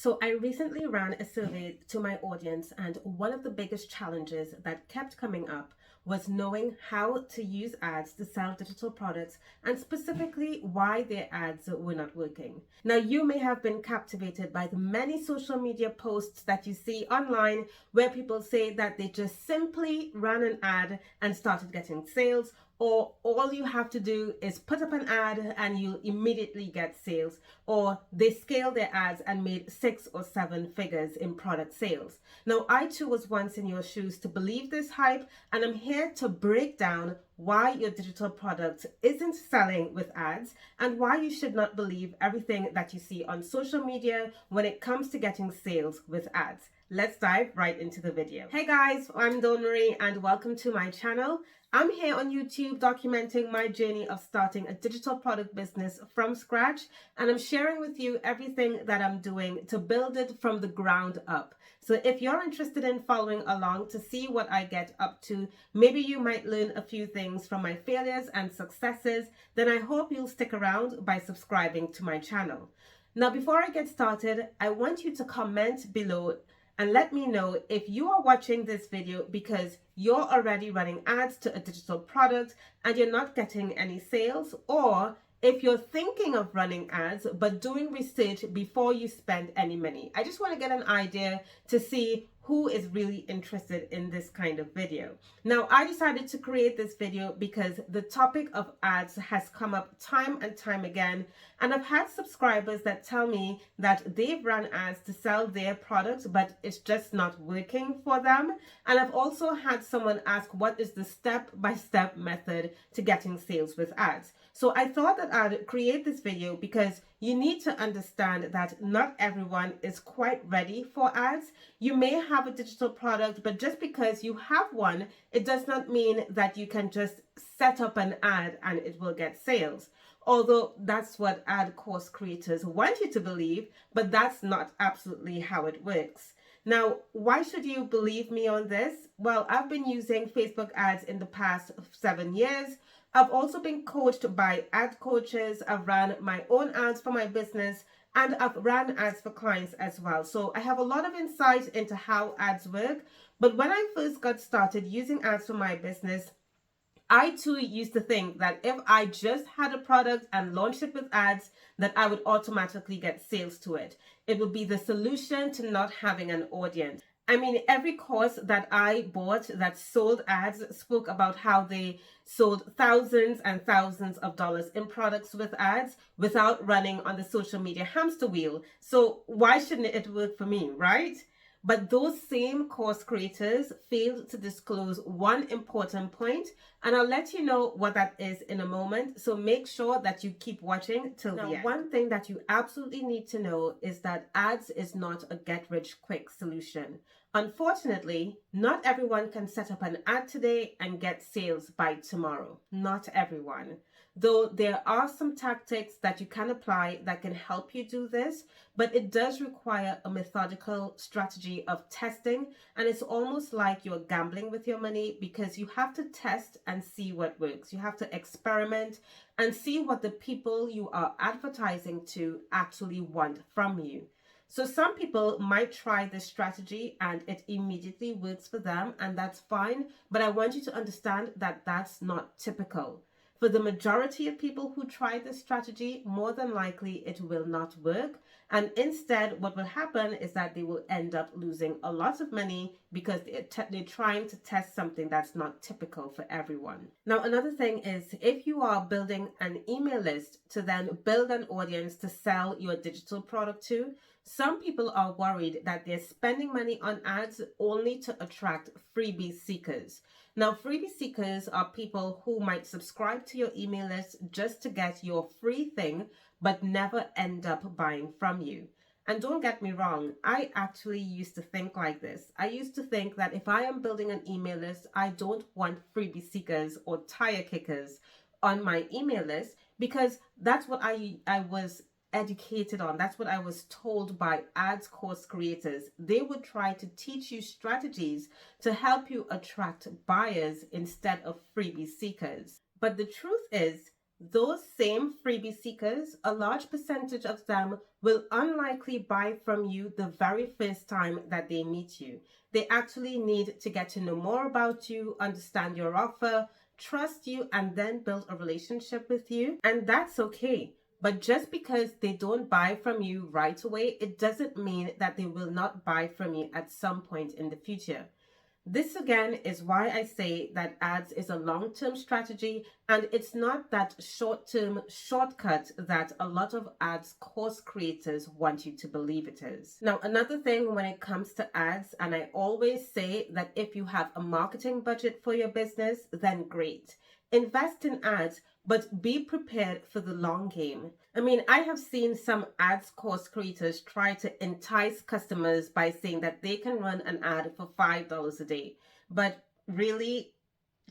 So I recently ran a survey to my audience, and one of the biggest challenges that kept coming up was knowing how to use ads to sell digital products, and specifically why their ads were not working. Now, you may have been captivated by the many social media posts that you see online where people say that they just simply ran an ad and started getting sales, or all you have to do is put up an ad and you immediately get sales, or they scale their ads and made 6 or 7 figures in product sales. Now, I too was once in your shoes to believe this hype, and I'm here to break down why your digital product isn't selling with ads and why you should not believe everything that you see on social media when it comes to getting sales with ads. Let's dive right into the video. Hey guys, I'm Dawn Marie and welcome to my channel. I'm here on YouTube documenting my journey of starting a digital product business from scratch, and I'm sharing with you everything that I'm doing to build it from the ground up. So if you're interested in following along to see what I get up to, maybe you might learn a few things from my failures and successes, then I hope you'll stick around by subscribing to my channel. Now, before I get started, I want you to comment below and let me know if you are watching this video because you're already running ads to a digital product and you're not getting any sales, or if you're thinking of running ads but doing research before you spend any money. I just want to get an idea to see who is really interested in this kind of video. Now, I decided to create this video because the topic of ads has come up time and time again, and I've had subscribers that tell me that they've run ads to sell their products, but it's just not working for them. And I've also had someone ask, what is the step-by-step method to getting sales with ads? So I thought that I'd create this video because you need to understand that not everyone is quite ready for ads. You may have a digital product, but just because you have one, it does not mean that you can just set up an ad and it will get sales. Although that's what ad course creators want you to believe, but that's not absolutely how it works. Now, why should you believe me on this? Well, I've been using Facebook ads in the past 7 years. I've also been coached by ad coaches. I've ran my own ads for my business, and I've ran ads for clients as well. So I have a lot of insight into how ads work. But when I first got started using ads for my business, I too used to think that if I just had a product and launched it with ads, that I would automatically get sales to it. It would be the solution to not having an audience. I mean, every course that I bought that sold ads spoke about how they sold thousands and thousands of dollars in products with ads without running on the social media hamster wheel. So why shouldn't it work for me, right? But those same course creators failed to disclose one important point, and I'll let you know what that is in a moment. So make sure that you keep watching till the end. One thing that you absolutely need to know is that ads is not a get-rich-quick solution. Unfortunately, not everyone can set up an ad today and get sales by tomorrow. Not everyone. Though there are some tactics that you can apply that can help you do this, but it does require a methodical strategy of testing, and it's almost like you're gambling with your money because you have to test and see what works. You have to experiment and see what the people you are advertising to actually want from you. So some people might try this strategy and it immediately works for them, and that's fine, but I want you to understand that that's not typical. For the majority of people who try this strategy, more than likely it will not work. And instead, what will happen is that they will end up losing a lot of money because they're trying to test something that's not typical for everyone. Now, another thing is if you are building an email list to then build an audience to sell your digital product to, some people are worried that they're spending money on ads only to attract freebie seekers. Now, freebie seekers are people who might subscribe to your email list just to get your free thing, but never end up buying from you. And don't get me wrong, I actually used to think like this. I used to think that if I am building an email list, I don't want freebie seekers or tire kickers on my email list because that's what I was educated on. That's what I was told by ads course creators. They would try to teach you strategies to help you attract buyers instead of freebie seekers. But the truth is, those same freebie seekers, a large percentage of them will unlikely buy from you the very first time that they meet you. They actually need to get to know more about you, understand your offer, trust you, and then build a relationship with you. And that's okay. But just because they don't buy from you right away, it doesn't mean that they will not buy from you at some point in the future. This again is why I say that ads is a long-term strategy, and it's not that short-term shortcut that a lot of ads course creators want you to believe it is. Now, another thing when it comes to ads, and I always say that if you have a marketing budget for your business, then great. Invest in ads, but be prepared for the long game. I mean, I have seen some ads course creators try to entice customers by saying that they can run an ad for $5 a day. But really,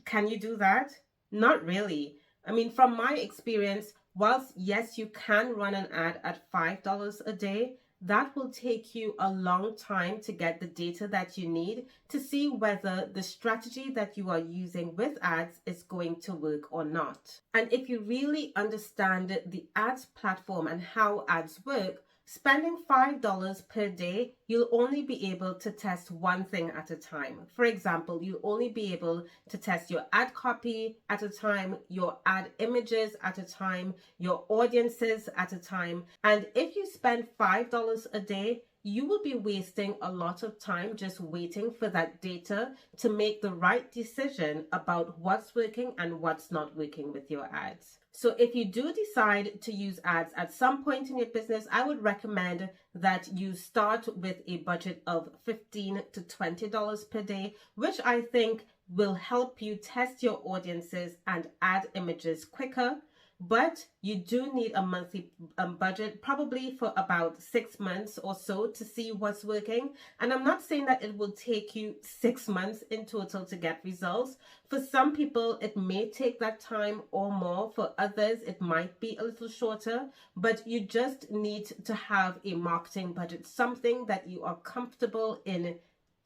can you do that? Not really. I mean, from my experience, whilst yes, you can run an ad at $5 a day, that will take you a long time to get the data that you need to see whether the strategy that you are using with ads is going to work or not. And if you really understand the ads platform and how ads work, spending $5 per day, you'll only be able to test one thing at a time. For example, you'll only be able to test your ad copy at a time, your ad images at a time, your audiences at a time. And if you spend $5 a day, you will be wasting a lot of time just waiting for that data to make the right decision about what's working and what's not working with your ads. So if you do decide to use ads at some point in your business, I would recommend that you start with a budget of $15 to $20 per day, which I think will help you test your audiences and add images quicker. But you do need a monthly budget, probably for about 6 months or so, to see what's working. And I'm not saying that it will take you 6 months in total to get results. For some people, it may take that time or more. For others, it might be a little shorter. But you just need to have a marketing budget, something that you are comfortable in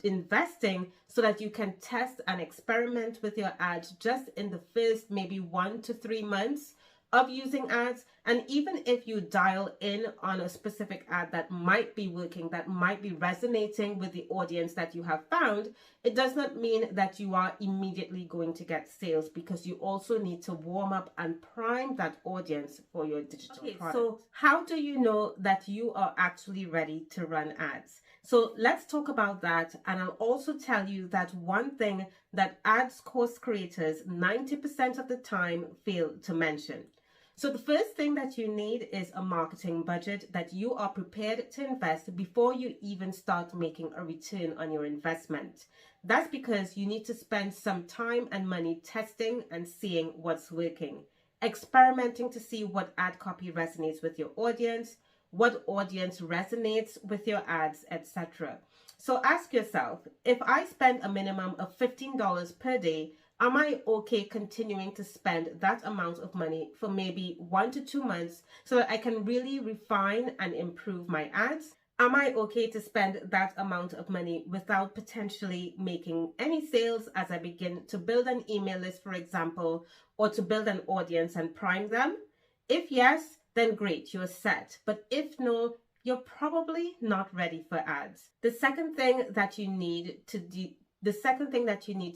investing so that you can test and experiment with your ads just in the first maybe 1 to 3 months of using ads. And even if you dial in on a specific ad that might be working, that might be resonating with the audience that you have found, it does not mean that you are immediately going to get sales, because you also need to warm up and prime that audience for your digital product. So how do you know that you are actually ready to run ads? So let's talk about that. And I'll also tell you that one thing that ads course creators 90% of the time fail to mention. So the first thing that you need is a marketing budget that you are prepared to invest before you even start making a return on your investment. That's because you need to spend some time and money testing and seeing what's working, experimenting to see what ad copy resonates with your audience, what audience resonates with your ads, etc. So ask yourself, if I spend a minimum of $15 per day, am I okay continuing to spend that amount of money for maybe 1 to 2 months so that I can really refine and improve my ads? Am I okay to spend that amount of money without potentially making any sales as I begin to build an email list, for example, or to build an audience and prime them? If yes, then great, you're set. But if no, you're probably not ready for ads. The second thing that you need to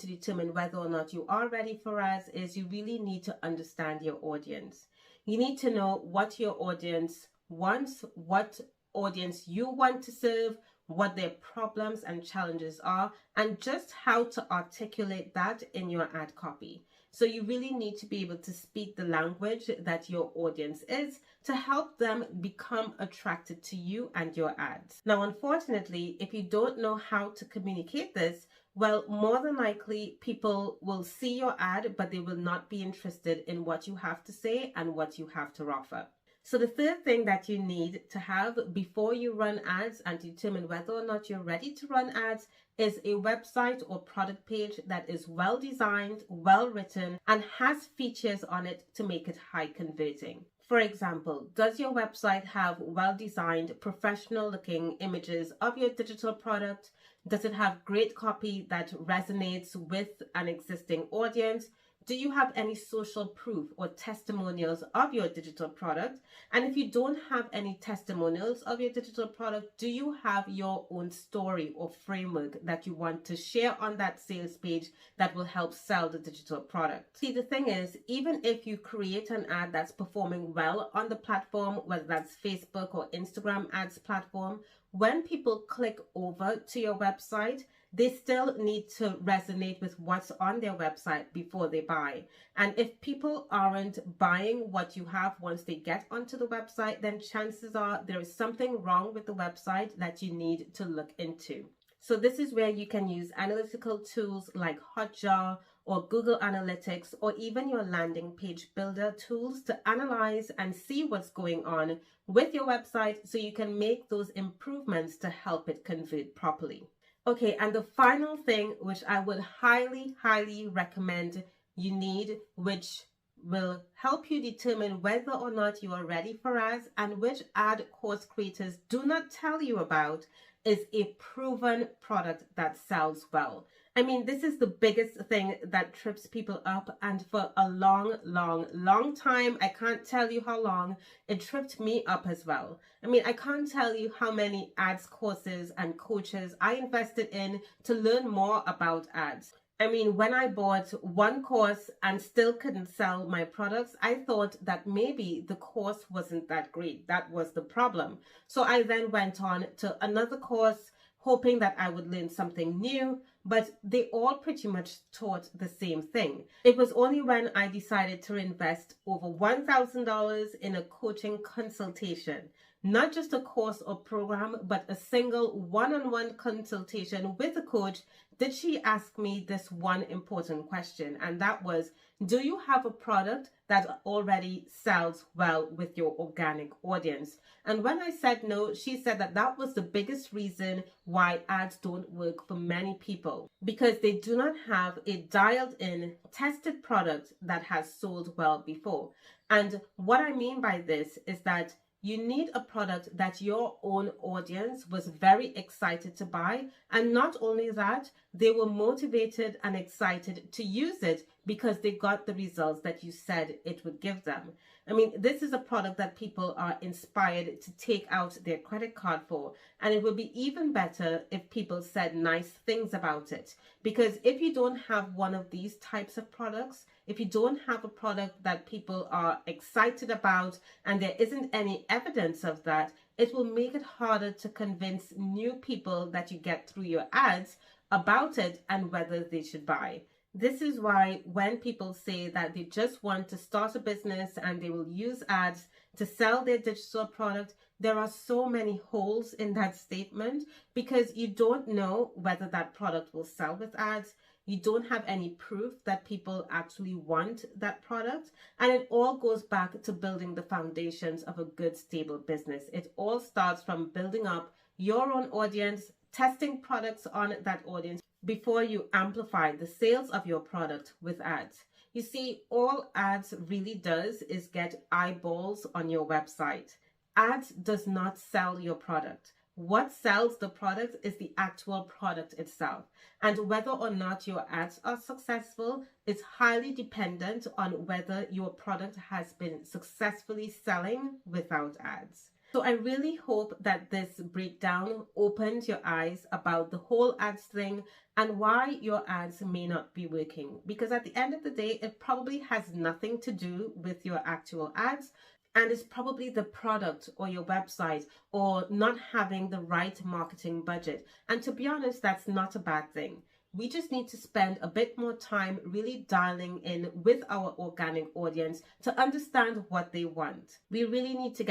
determine whether or not you are ready for ads is you really need to understand your audience. You need to know what your audience wants, what audience you want to serve, what their problems and challenges are, and just how to articulate that in your ad copy. So you really need to be able to speak the language that your audience is to help them become attracted to you and your ads. Now, unfortunately, if you don't know how to communicate this, well, more than likely, people will see your ad, but they will not be interested in what you have to say and what you have to offer. So the third thing that you need to have before you run ads and determine whether or not you're ready to run ads is a website or product page that is well designed, well written, and has features on it to make it high converting. For example, does your website have well designed, professional looking images of your digital product? Does it have great copy that resonates with an existing audience? Do you have any social proof or testimonials of your digital product? And if you don't have any testimonials of your digital product, do you have your own story or framework that you want to share on that sales page that will help sell the digital product? See, the thing is, even if you create an ad that's performing well on the platform, whether that's Facebook or Instagram ads platform, when people click over to your website, they still need to resonate with what's on their website before they buy. And if people aren't buying what you have once they get onto the website, then chances are there is something wrong with the website that you need to look into. So this is where you can use analytical tools like Hotjar or Google Analytics, or even your landing page builder tools to analyze and see what's going on with your website so you can make those improvements to help it convert properly. Okay, and the final thing which I would highly, highly recommend you need, which will help you determine whether or not you are ready for ads and which ad course creators do not tell you about, is a proven product that sells well. I mean, this is the biggest thing that trips people up, and for a long, long, long time, I can't tell you how long, it tripped me up as well. I mean, I can't tell you how many ads courses and coaches I invested in to learn more about ads. I mean, when I bought one course and still couldn't sell my products, I thought that maybe the course wasn't that great. That was the problem. So I then went on to another course, hoping that I would learn something new, but they all pretty much taught the same thing. It was only when I decided to invest over $1,000 in a coaching consultation, not just a course or program, but a single one-on-one consultation with a coach, did she ask me this one important question, and that was, do you have a product that already sells well with your organic audience? And when I said no, she said that that was the biggest reason why ads don't work for many people, because they do not have a dialed in, tested product that has sold well before. And what I mean by this is that you need a product that your own audience was very excited to buy. And not only that, they were motivated and excited to use it because they got the results that you said it would give them. I mean, this is a product that people are inspired to take out their credit card for. And it would be even better if people said nice things about it. Because if you don't have one of these types of products, if you don't have a product that people are excited about and there isn't any evidence of that, it will make it harder to convince new people that you get through your ads about it and whether they should buy. This is why when people say that they just want to start a business and they will use ads to sell their digital product, there are so many holes in that statement because you don't know whether that product will sell with ads. You don't have any proof that people actually want that product. And it all goes back to building the foundations of a good, stable business. It all starts from building up your own audience, testing products on that audience before you amplify the sales of your product with ads. You see, all ads really does is get eyeballs on your website. Ads does not sell your product. What sells the product is the actual product itself. And whether or not your ads are successful is highly dependent on whether your product has been successfully selling without ads. So I really hope that this breakdown opened your eyes about the whole ads thing and why your ads may not be working. Because at the end of the day, it probably has nothing to do with your actual ads, and it's probably the product or your website or not having the right marketing budget. And to be honest, that's not a bad thing. We just need to spend a bit more time really dialing in with our organic audience to understand what they want. We really need to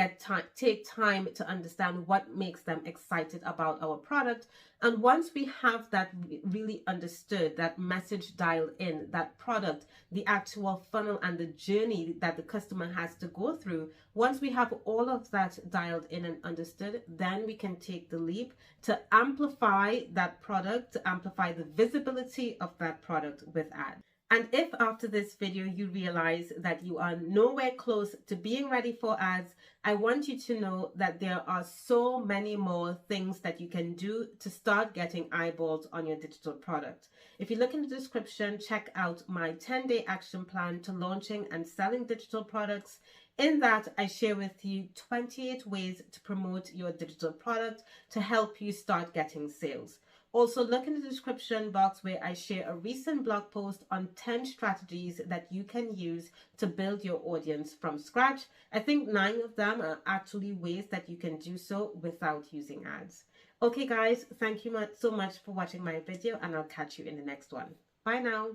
take time to understand what makes them excited about our product. And once we have that really understood, that message dialed in, that product, the actual funnel and the journey that the customer has to go through, once we have all of that dialed in and understood, then we can take the leap to amplify that product, to amplify the visibility of that product with ads. And if after this video you realize that you are nowhere close to being ready for ads, I want you to know that there are so many more things that you can do to start getting eyeballs on your digital product. If you look in the description, check out my 10-day action plan to launching and selling digital products. In that, I share with you 28 ways to promote your digital product to help you start getting sales. Also, look in the description box where I share a recent blog post on 10 strategies that you can use to build your audience from scratch. I think 9 of them are actually ways that you can do so without using ads. Okay guys, thank you so much for watching my video, and I'll catch you in the next one. Bye now.